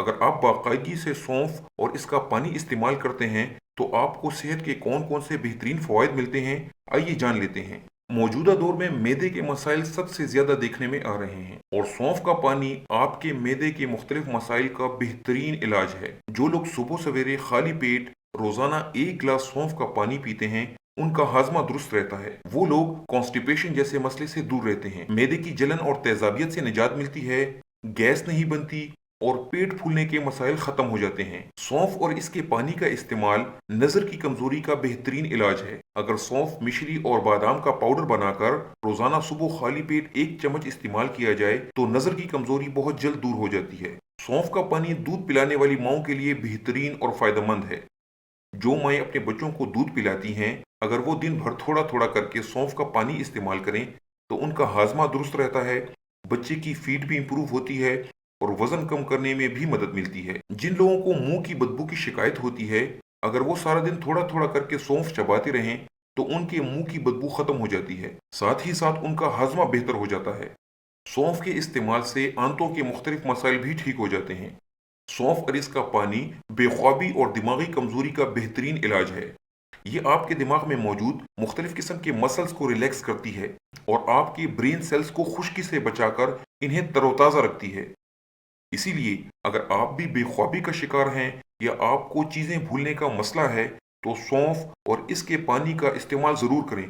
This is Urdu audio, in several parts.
اگر آپ باقاعدگی سے سونف اور اس کا پانی استعمال کرتے ہیں تو آپ کو صحت کے کون کون سے بہترین فوائد ملتے ہیں، آئیے جان لیتے ہیں۔ موجودہ دور میں معدے کے مسائل سب سے زیادہ دیکھنے میں آ رہے ہیں، اور سونف کا پانی آپ کے معدے کے مختلف مسائل کا بہترین علاج ہے۔ جو لوگ صبح سویرے خالی پیٹ روزانہ ایک گلاس سونف کا پانی پیتے ہیں، ان کا ہاضمہ درست رہتا ہے۔ وہ لوگ کانسٹیپیشن جیسے مسئلے سے دور رہتے ہیں، معدے کی جلن اور تیزابیت سے نجات ملتی ہے، گیس نہیں بنتی اور پیٹ پھولنے کے مسائل ختم ہو جاتے ہیں۔ سونف اور اس کے پانی کا استعمال نظر کی کمزوری کا بہترین علاج ہے۔ اگر سونف مشری اور بادام کا پاؤڈر بنا کر روزانہ صبح خالی پیٹ ایک چمچ استعمال کیا جائے تو نظر کی کمزوری بہت جلد دور ہو جاتی ہے۔ سونف کا پانی دودھ پلانے والی ماؤں کے لیے بہترین اور فائدہ مند ہے۔ جو مائیں اپنے بچوں کو دودھ پلاتی ہیں، اگر وہ دن بھر تھوڑا تھوڑا کر کے سونف کا پانی استعمال کریں تو ان کا ہاضمہ درست رہتا ہے، بچے کی فیڈ بھی امپروو ہوتی ہے اور وزن کم کرنے میں بھی مدد ملتی ہے۔ جن لوگوں کو منہ کی بدبو کی شکایت ہوتی ہے، اگر وہ سارا دن تھوڑا تھوڑا کر کے سونف چباتے رہیں تو ان کے منہ کی بدبو ختم ہو جاتی ہے، ساتھ ہی ساتھ ان کا ہاضمہ بہتر ہو جاتا ہے۔ سونف کے استعمال سے آنتوں کے مختلف مسائل بھی ٹھیک ہو جاتے ہیں۔ سونف اور اس کا پانی بے خوابی اور دماغی کمزوری کا بہترین علاج ہے۔ یہ آپ کے دماغ میں موجود مختلف قسم کے مسلز کو ریلیکس کرتی ہے اور آپ کے برین سیلز کو خشکی سے بچا کر انہیں تر و تازہ رکھتی ہے۔ اسی لیے اگر آپ بھی بے خوابی کا شکار ہیں یا آپ کو چیزیں بھولنے کا مسئلہ ہے تو سونف اور اس کے پانی کا استعمال ضرور کریں،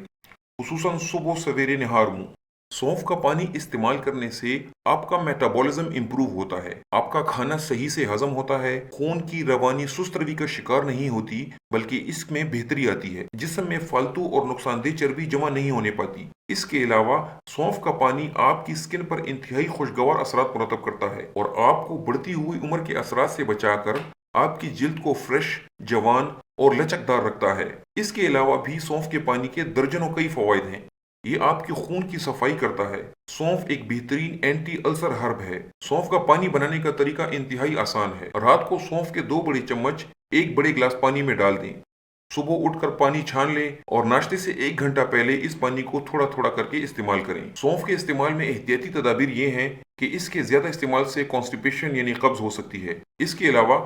خصوصاً صبح سویرے نہار منہ۔ سونف کا پانی استعمال کرنے سے آپ کا میٹابولزم امپروو ہوتا ہے، آپ کا کھانا صحیح سے ہضم ہوتا ہے، خون کی روانی سست روی کا شکار نہیں ہوتی بلکہ اس میں بہتری آتی ہے، جسم میں فالتو اور نقصان دہ چربی جمع نہیں ہونے پاتی۔ اس کے علاوہ سونف کا پانی آپ کی سکن پر انتہائی خوشگوار اثرات مرتب کرتا ہے اور آپ کو بڑھتی ہوئی عمر کے اثرات سے بچا کر آپ کی جلد کو فریش، جوان اور لچکدار رکھتا ہے۔ اس کے علاوہ بھی سونف کے پانی کے درجنوں کئی فوائد ہیں۔ یہ آپ کے خون کی صفائی کرتا ہے۔ سونف ایک بہترین اینٹی السر ہرب ہے۔ سونف کا پانی بنانے کا طریقہ انتہائی آسان ہے۔ رات کو سونف کے 2 بڑے چمچ ایک بڑے گلاس پانی میں ڈال دیں، صبح اٹھ کر پانی چھان لیں اور ناشتے سے 1 گھنٹہ پہلے اس پانی کو تھوڑا تھوڑا کر کے استعمال کریں۔ سونف کے استعمال میں احتیاطی تدابیر یہ ہیں کہ اس کے زیادہ استعمال سے کانسٹیپیشن یعنی قبض ہو سکتی ہے۔ اس کے علاوہ